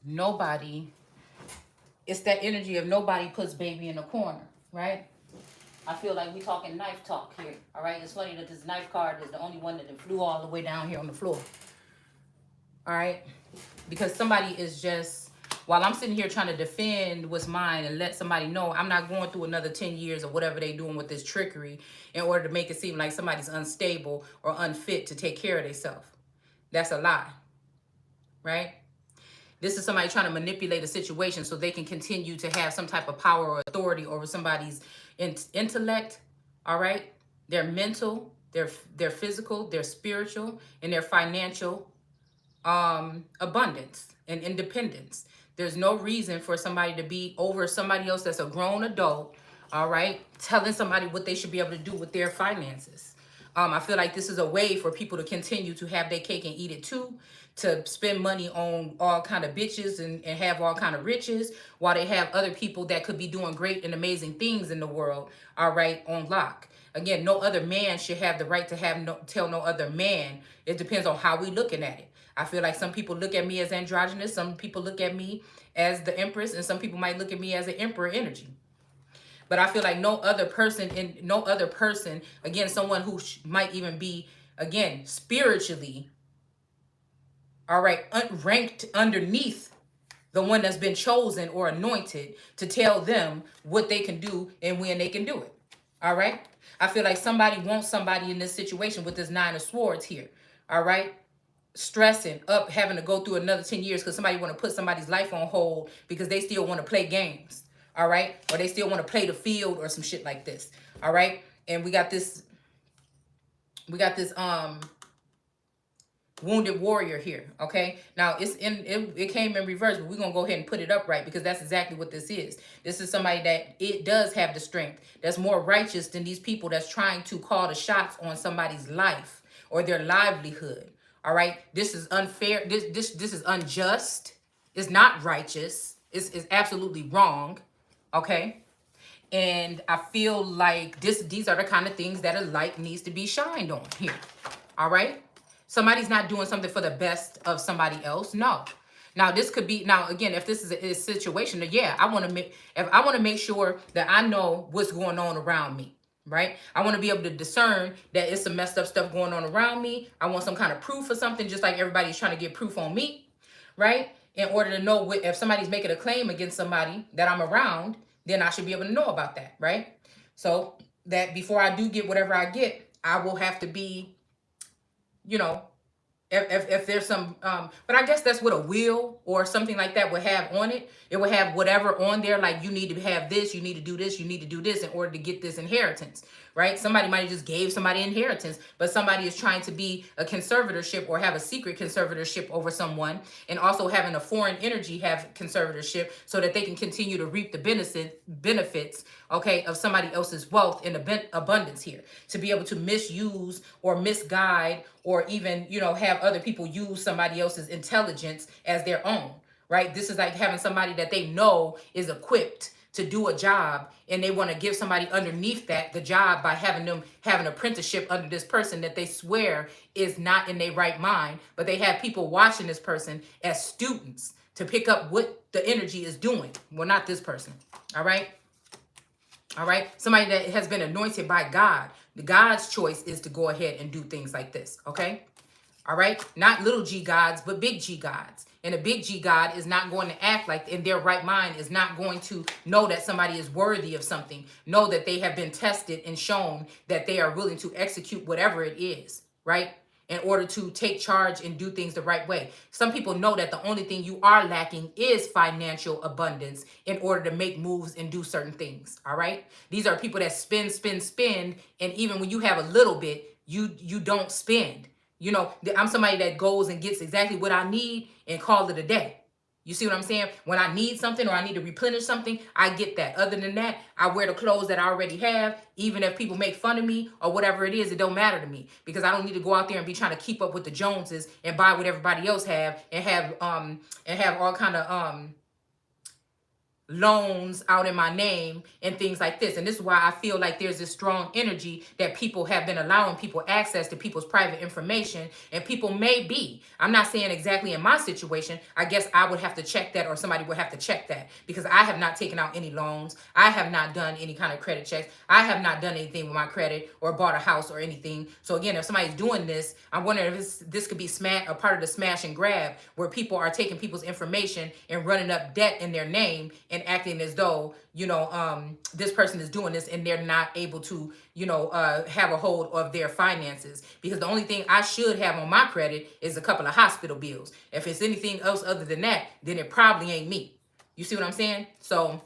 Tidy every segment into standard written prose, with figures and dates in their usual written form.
nobody, it's that energy of nobody puts baby in a corner, right? I feel like we talking knife talk here. All right. It's funny that this knife card is the only one that flew all the way down here on the floor. All right. Because somebody is just, while I'm sitting here trying to defend what's mine and let somebody know I'm not going through another 10 years or whatever they doing with this trickery in order to make it seem like somebody's unstable or unfit to take care of themselves. That's a lie, right? This is somebody trying to manipulate a situation so they can continue to have some type of power or authority over somebody's intellect, all right? Their mental, their physical, their spiritual, and their financial abundance and independence. There's no reason for somebody to be over somebody else that's a grown adult, all right, telling somebody what they should be able to do with their finances. I feel like this is a way for people to continue to have their cake and eat it too, to spend money on all kind of bitches and have all kind of riches while they have other people that could be doing great and amazing things in the world, all right, on lock. Again, no other man should have the right to have tell no other man. It depends on how we looking at it. I feel like some people look at me as androgynous, some people look at me as the empress, and some people might look at me as an emperor energy. But I feel like no other person, again, someone who might even be, again, spiritually, all right, ranked underneath the one that's been chosen or anointed to tell them what they can do and when they can do it. All right. I feel like somebody wants somebody in this situation with this Nine of Swords here. All right. Stressing up, having to go through another 10 years because somebody want to put somebody's life on hold because they still want to play games. All right. Or they still want to play the field or some shit like this. All right. And we got this wounded warrior here. Okay, now it came in reverse, but we're gonna go ahead and put it upright because that's exactly what this is. This is somebody that it does have the strength, that's more righteous than these people that's trying to call the shots on somebody's life or their livelihood. All right, this is unfair. This is unjust. It's not righteous. It's absolutely wrong. Okay. And I feel like these are the kind of things that a light needs to be shined on here. All right. Somebody's not doing something for the best of somebody else. No. Now this could be, now again, if this is a situation, yeah, I want to make sure that I know what's going on around me. Right? I want to be able to discern that it's some messed up stuff going on around me. I want some kind of proof or something, just like everybody's trying to get proof on me. Right? In order to know if somebody's making a claim against somebody that I'm around, then I should be able to know about that, right? So that before I do get whatever I get, I will have to be, you know, if there's some but I guess that's what a will or something like that would have on it. It would have whatever on there, like you need to have this, you need to do this, you need to do this in order to get this inheritance, right? Somebody might have just gave somebody inheritance, but somebody is trying to be a conservatorship or have a secret conservatorship over someone, and also having a foreign energy have conservatorship so that they can continue to reap the benefits, okay, of somebody else's wealth and abundance here, to be able to misuse or misguide or even, have other people use somebody else's intelligence as their own, right? This is like having somebody that they know is equipped to do a job, and they want to give somebody underneath that the job by having them have an apprenticeship under this person that they swear is not in their right mind, but they have people watching this person as students to pick up what the energy is doing. Well, not this person. All right. All right. Somebody that has been anointed by God. God's choice is to go ahead and do things like this. Okay. All right. Not little g gods, but big G gods. And a big G God is not going to act like, in their right mind, is not going to know that somebody is worthy of something. Know that they have been tested and shown that they are willing to execute whatever it is. Right. In order to take charge and do things the right way. Some people know that the only thing you are lacking is financial abundance in order to make moves and do certain things. All right. These are people that spend. And even when you have a little bit, you don't spend. I'm somebody that goes and gets exactly what I need and call it a day. You see what I'm saying? When I need something or I need to replenish something, I get that. Other than that, I wear the clothes that I already have. Even if people make fun of me or whatever it is, it don't matter to me, because I don't need to go out there and be trying to keep up with the Joneses and buy what everybody else have and have all kind of loans out in my name and things like this. And this is why I feel like there's this strong energy that people have been allowing people access to people's private information. And people may be, I'm not saying exactly in my situation, I guess I would have to check that, or somebody would have to check that, because I have not taken out any loans. I have not done any kind of credit checks. I have not done anything with my credit or bought a house or anything. So again, if somebody's doing this, I'm wondering if this could be a part of the smash and grab, where people are taking people's information and running up debt in their name and acting as though, this person is doing this, and they're not able to, have a hold of their finances. Because the only thing I should have on my credit is a couple of hospital bills. If it's anything else other than that, then it probably ain't me. You see what I'm saying? So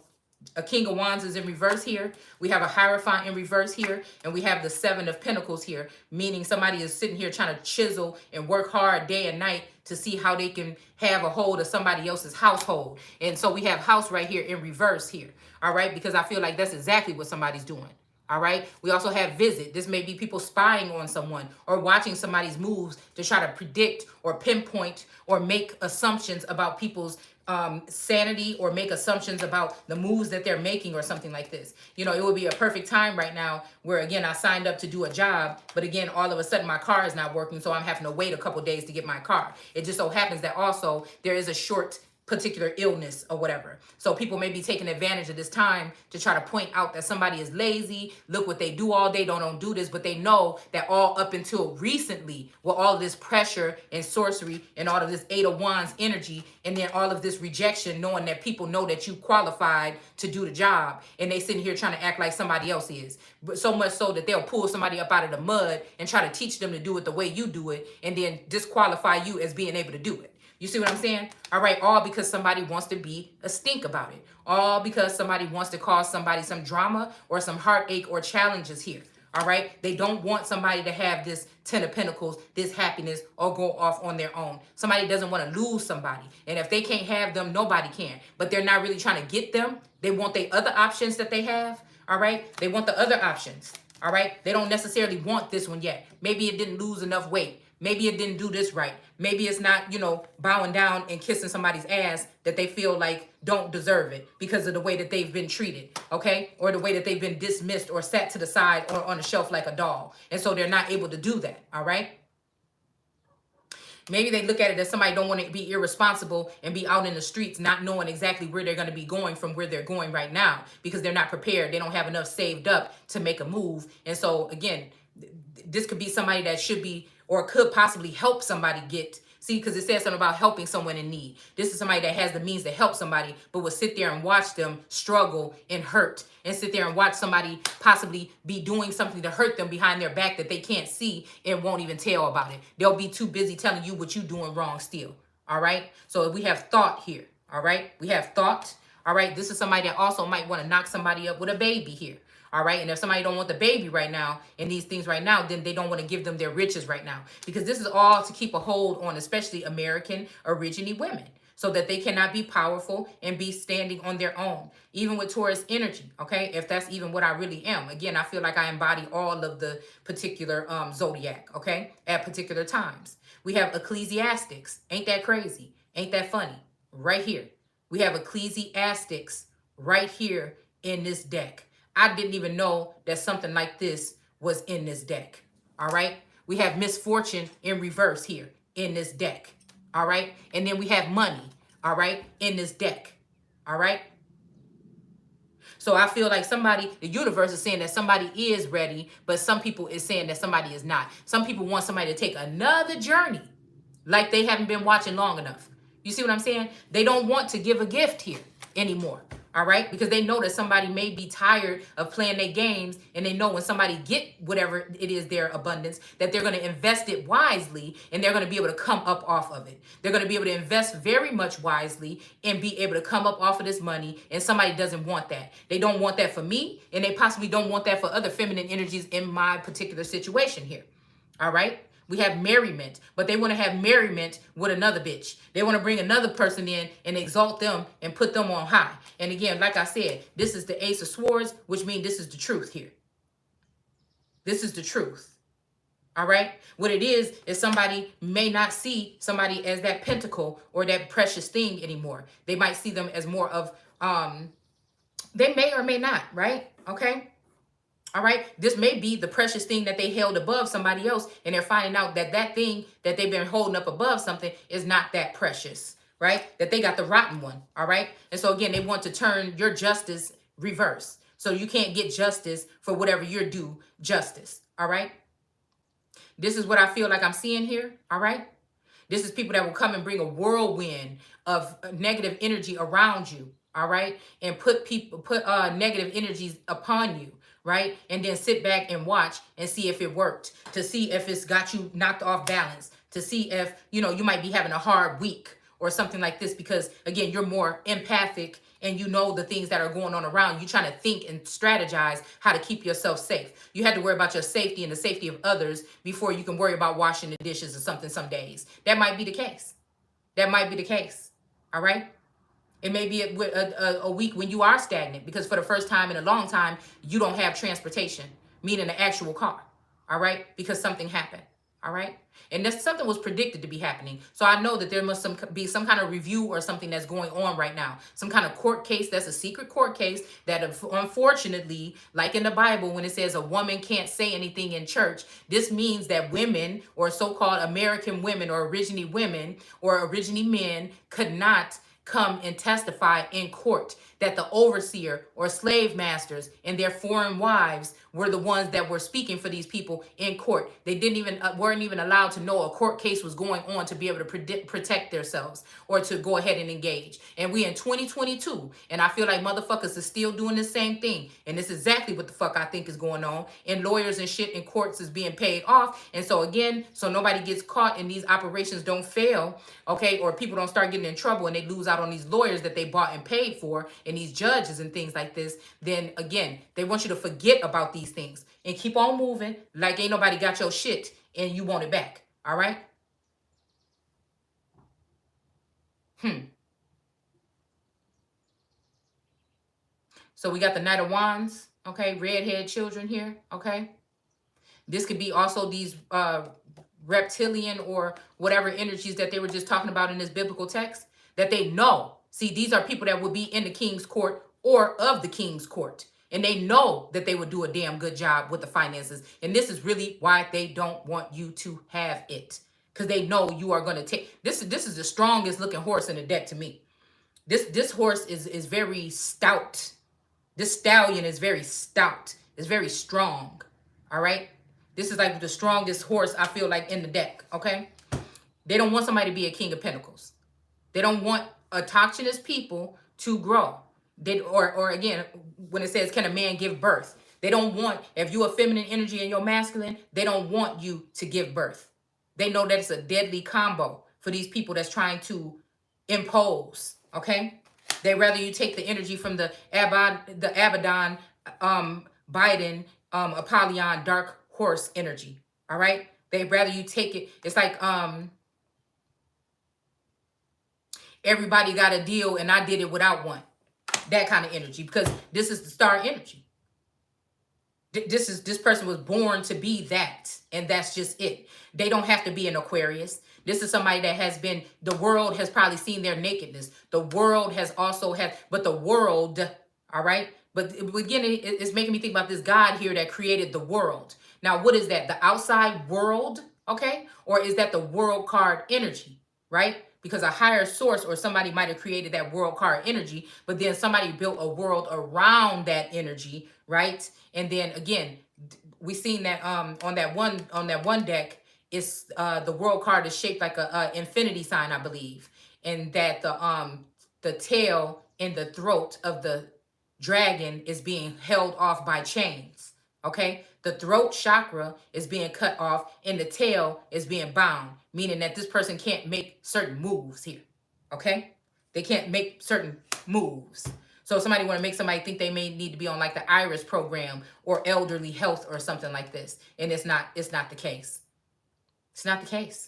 a King of Wands is in reverse here. We have a Hierophant in reverse here. And we have the Seven of Pentacles here, meaning somebody is sitting here trying to chisel and work hard day and night to see how they can have a hold of somebody else's household. And so we have house right here in reverse here. All right, because I feel like that's exactly what somebody's doing. All right. We also have visit. This may be people spying on someone or watching somebody's moves to try to predict or pinpoint or make assumptions about people's sanity, or make assumptions about the moves that they're making or something like this. It would be a perfect time right now where, again, I signed up to do a job, but again, all of a sudden my car is not working. So I'm having to wait a couple days to get my car. It just so happens that also there is a short particular illness or whatever. So people may be taking advantage of this time to try to point out that somebody is lazy. Look what they do all day. Don't do this. But they know that all up until recently, with all of this pressure and sorcery and all of this Eight of Wands energy, and then all of this rejection, knowing that people know that you qualified to do the job, and they sitting here trying to act like somebody else is. But so much so that they'll pull somebody up out of the mud and try to teach them to do it the way you do it, and then disqualify you as being able to do it. You see what I'm saying? All right, all because somebody wants to be a stink about it. All because somebody wants to cause somebody some drama or some heartache or challenges here. All right, they don't want somebody to have this Ten of Pentacles, this happiness, or go off on their own. Somebody doesn't want to lose somebody. And if they can't have them, nobody can. But they're not really trying to get them. They want the other options that they have. All right, they want the other options. All right, they don't necessarily want this one yet. Maybe it didn't lose enough weight. Maybe it didn't do this right. Maybe it's not, bowing down and kissing somebody's ass that they feel like don't deserve it because of the way that they've been treated, okay? Or the way that they've been dismissed or sat to the side or on a shelf like a doll. And so they're not able to do that, all right? Maybe they look at it as somebody don't want to be irresponsible and be out in the streets not knowing exactly where they're going to be going from where they're going right now, because they're not prepared. They don't have enough saved up to make a move. And so, again, this could be somebody that should be or could possibly help somebody get. See, because it says something about helping someone in need. This is somebody that has the means to help somebody, but will sit there and watch them struggle and hurt, and sit there and watch somebody possibly be doing something to hurt them behind their back that they can't see and won't even tell about it. They'll be too busy telling you what you're doing wrong still. All right. So we have thought here. All right. We have thought. All right. This is somebody that also might want to knock somebody up with a baby here. All right. And if somebody don't want the baby right now and these things right now, then they don't want to give them their riches right now, because this is all to keep a hold on, especially American origine women, so that they cannot be powerful and be standing on their own, even with Taurus energy. Okay. If that's even what I really am. Again, I feel like I embody all of the particular zodiac. Okay. At particular times. We have ecclesiastics. Ain't that crazy? Ain't that funny? Right here. We have ecclesiastics right here in this deck. I didn't even know that something like this was in this deck. All right. We have misfortune in reverse here in this deck. All right. And then we have money. All right. In this deck. All right. So I feel like the universe is saying that somebody is ready, but some people is saying that somebody is not. Some people want somebody to take another journey like they haven't been watching long enough. You see what I'm saying? They don't want to give a gift here anymore. All right, because they know that somebody may be tired of playing their games, and they know when somebody get whatever it is, their abundance, that they're going to invest it wisely, and they're going to be able to come up off of it. They're going to be able to invest very much wisely and be able to come up off of this money, and somebody doesn't want that. They don't want that for me, and they possibly don't want that for other feminine energies in my particular situation here. All right. We have merriment, but they want to have merriment with another bitch. They want to bring another person in and exalt them and put them on high. And again, like I said, this is the Ace of Swords, which means this is the truth here. This is the truth. All right. What it is somebody may not see somebody as that pentacle or that precious thing anymore. They might see them as more of They may or may not, right? Okay. All right. This may be the precious thing that they held above somebody else, and they're finding out that that thing that they've been holding up above something is not that precious, right? That they got the rotten one. All right. And so again, they want to turn your justice reverse. So you can't get justice for whatever you're due justice. All right. This is what I feel like I'm seeing here. All right. This is people that will come and bring a whirlwind of negative energy around you, all right? And put negative energies upon you, right? And then sit back and watch and see if it worked, to see if it's got you knocked off balance, to see if, you might be having a hard week or something like this, because again, you're more empathic and you know the things that are going on around you, trying to think and strategize how to keep yourself safe. You had to worry about your safety and the safety of others before you can worry about washing the dishes or something some days. That might be the case. That might be the case. All right? It may be a week when you are stagnant because for the first time in a long time, you don't have transportation, meaning an actual car. All right? Because something happened. All right? And that's something was predicted to be happening. So I know that there must be some kind of review or something that's going on right now. Some kind of court case that's a secret court case that unfortunately, like in the Bible, when it says a woman can't say anything in church, this means that women or so-called American women or originally men could not come and testify in court, that the overseer or slave masters and their foreign wives were the ones that were speaking for these people in court. They didn't even weren't even allowed to know a court case was going on to be able to protect themselves or to go ahead and engage. And we in 2022, and I feel like motherfuckers are still doing the same thing. And this is exactly what the fuck I think is going on. And lawyers and shit in courts is being paid off. And so again, so nobody gets caught and these operations don't fail, okay, or people don't start getting in trouble and they lose out on these lawyers that they bought and paid for and these judges and things like this, then again, they want you to forget about these things and keep on moving like ain't nobody got your shit and you want it back. All right? So we got the Knight of Wands, okay? Redhead children here, okay? This could be also these reptilian or whatever energies that they were just talking about in this biblical text that they know. See, these are people that would be in the king's court or of the king's court. And they know that they would do a damn good job with the finances. And this is really why they don't want you to have it. Because they know you are going to take... This is the strongest looking horse in the deck to me. This horse is very stout. This stallion is very stout. It's very strong. All right? This is like the strongest horse I feel like in the deck, okay? They don't want somebody to be a king of pentacles. They don't want autochthonous people to grow. Or again, when it says, can a man give birth? They don't want, if you're a feminine energy and you're masculine, they don't want you to give birth. They know that it's a deadly combo for these people that's trying to impose, okay? They rather you take the energy from the Abaddon, Biden, Apollyon, dark horse energy. All right. They rather you take it. It's like everybody got a deal and I did it without one. That kind of energy, because this is the star energy. This person was born to be that, and that's just it. They don't have to be an Aquarius. This is somebody that has been, the world has probably seen their nakedness. The world has also had, but the world, all right? But again, it's making me think about this God here that created the world. Now, what is that? The outside world, okay? Or is that the world card energy, right? Because a higher source or somebody might have created that world card energy, but then somebody built a world around that energy, right? And then again, we seen that on that one deck, it's the world card is shaped like a infinity sign, I believe, and that the tail and the throat of the dragon is being held off by chains. Okay, the throat chakra is being cut off and the tail is being bound, meaning that this person can't make certain moves here. Okay, they can't make certain moves. So if somebody want to make somebody think they may need to be on like the Iris program or elderly health or something like this, and it's not the case. It's not the case.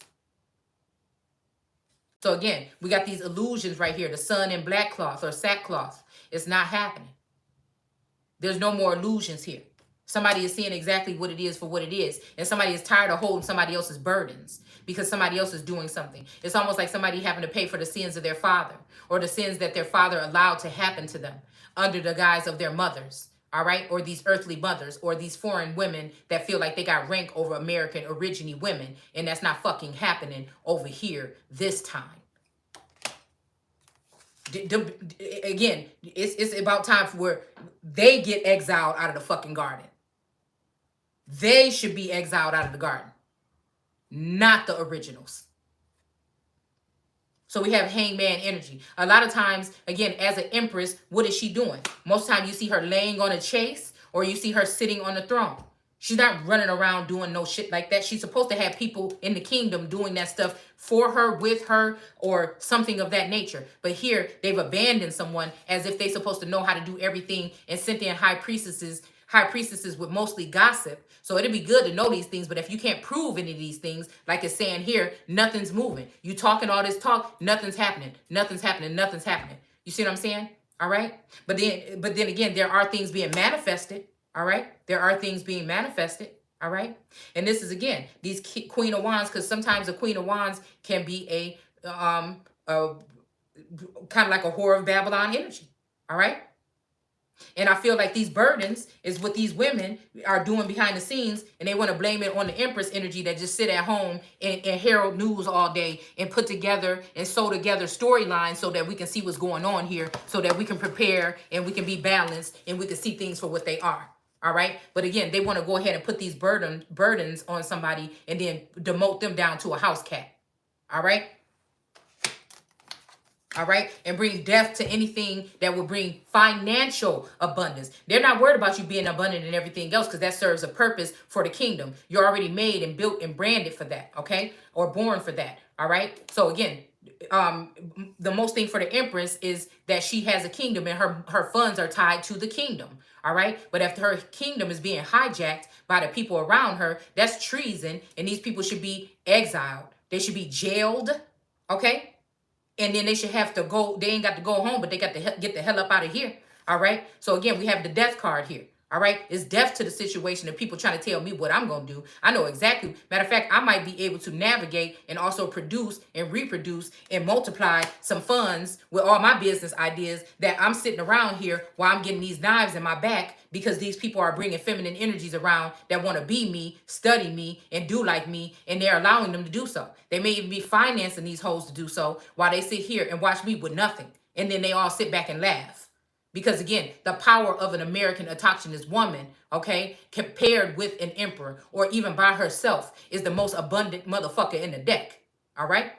So again, we got these illusions right here, the sun in black cloth or sackcloth. It's not happening. There's no more illusions here. Somebody is seeing exactly what it is for what it is. And somebody is tired of holding somebody else's burdens because somebody else is doing something. It's almost like somebody having to pay for the sins of their father or the sins that their father allowed to happen to them under the guise of their mothers. All right. Or these earthly mothers or these foreign women that feel like they got rank over American origine women. And that's not fucking happening over here this time. Again, it's about time for where they get exiled out of the fucking garden. They should be exiled out of the garden, not the originals. So we have Hangman Energy. A lot of times, again, as an empress, what is she doing? Most of the time you see her laying on a chase or you see her sitting on the throne. She's not running around doing no shit like that. She's supposed to have people in the kingdom doing that stuff for her, with her, or something of that nature. But here, they've abandoned someone as if they're supposed to know how to do everything and sent in high priestesses with mostly gossip. So it'd be good to know these things, but if you can't prove any of these things, like it's saying here, nothing's moving. You talking all this talk, nothing's happening. Nothing's happening. Nothing's happening. You see what I'm saying? All right. But then again, there are things being manifested. All right. There are things being manifested. All right. And this is again, these Queen of Wands, because sometimes the Queen of Wands can be a kind of like a Whore of Babylon energy. All right. And I feel like these burdens is what these women are doing behind the scenes, and they want to blame it on the Empress energy that just sit at home and herald news all day and put together and sew together storylines so that we can see what's going on here, so that we can prepare and we can be balanced and we can see things for what they are. All right. But again, they want to go ahead and put these burdens on somebody and then demote them down to a house cat. All right. All right. And bring death to anything that will bring financial abundance. They're not worried about you being abundant and everything else because that serves a purpose for the kingdom. You're already made and built and branded for that. Okay. Or born for that. All right. So again, the most thing for the Empress is that she has a kingdom and her funds are tied to the kingdom. All right. But if her kingdom is being hijacked by the people around her, that's treason. And these people should be exiled. They should be jailed. Okay. And then they should have to go. They ain't got to go home, but they got to get the hell up out of here. All right. So again, we have the death card here. All right. It's death to the situation of people trying to tell me what I'm going to do. I know exactly. Matter of fact, I might be able to navigate and also produce and reproduce and multiply some funds with all my business ideas that I'm sitting around here while I'm getting these knives in my back because these people are bringing feminine energies around that want to be me, study me, and do like me, and they're allowing them to do so. They may even be financing these hoes to do so while they sit here and watch me with nothing. And then they all sit back and laugh. Because again, the power of an American autochthonous woman, okay, compared with an emperor or even by herself is the most abundant motherfucker in the deck. All right.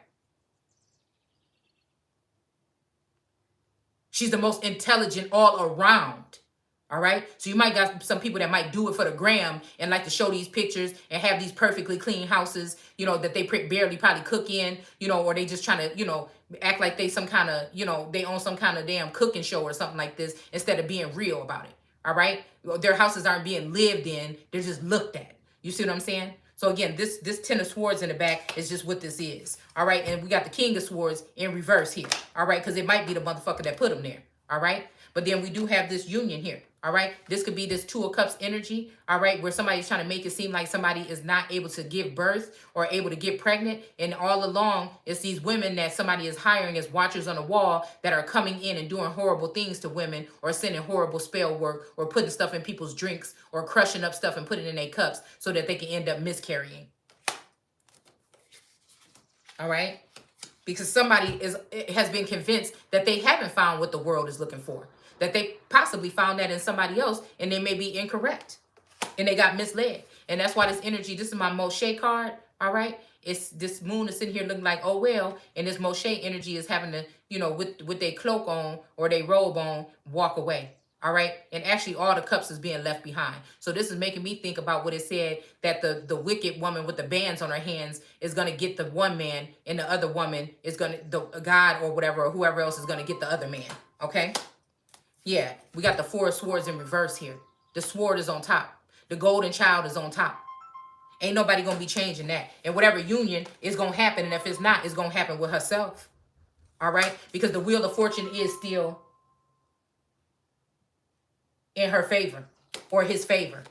She's the most intelligent all around. All right. So you might got some people that might do it for the gram and like to show these pictures and have these perfectly clean houses, you know, that they barely probably cook in, you know, or they just trying to, you know, act like they some kind of, you know, they own some kind of damn cooking show or something like this instead of being real about it. All right. Their houses aren't being lived in. They're just looked at. You see what I'm saying? So again, this 10 of swords in the back is just what this is. All right. And we got the king of swords in reverse here. All right. Because it might be the motherfucker that put them there. All right. But then we do have this union here. All right. This could be this 2 of Cups energy. All right. Where somebody's trying to make it seem like somebody is not able to give birth or able to get pregnant. And all along, it's these women that somebody is hiring as watchers on the wall that are coming in and doing horrible things to women or sending horrible spell work or putting stuff in people's drinks or crushing up stuff and putting it in their cups so that they can end up miscarrying. All right. Because somebody has been convinced that they haven't found what the world is looking for. That they possibly found that in somebody else and they may be incorrect. And they got misled. And that's why this energy, this is my Moshe card, all right? It's this moon is sitting here looking like, oh, well. And this Moshe energy is having to, you know, with their cloak on or their robe on, walk away. All right. And actually all the cups is being left behind. So this is making me think about what it said that the wicked woman with the bands on her hands is going to get the one man and the other woman is going to, the God or whatever, or whoever else is going to get the other man. Okay. Yeah. We got the 4 of swords in reverse here. The sword is on top. The golden child is on top. Ain't nobody going to be changing that. And whatever union is going to happen. And if it's not, it's going to happen with herself. All right. Because the wheel of fortune is still in her favor or his favor.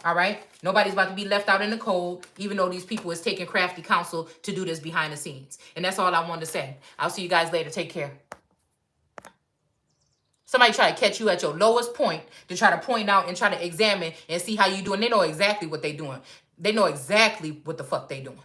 All right? Nobody's about to be left out in the cold, even though these people is taking crafty counsel to do this behind the scenes. And that's all I wanted to say. I'll see you guys later. Take care. Somebody try to catch you at your lowest point to try to point out and try to examine and see how you doing. They know exactly what they doing. They know exactly what the fuck they doing.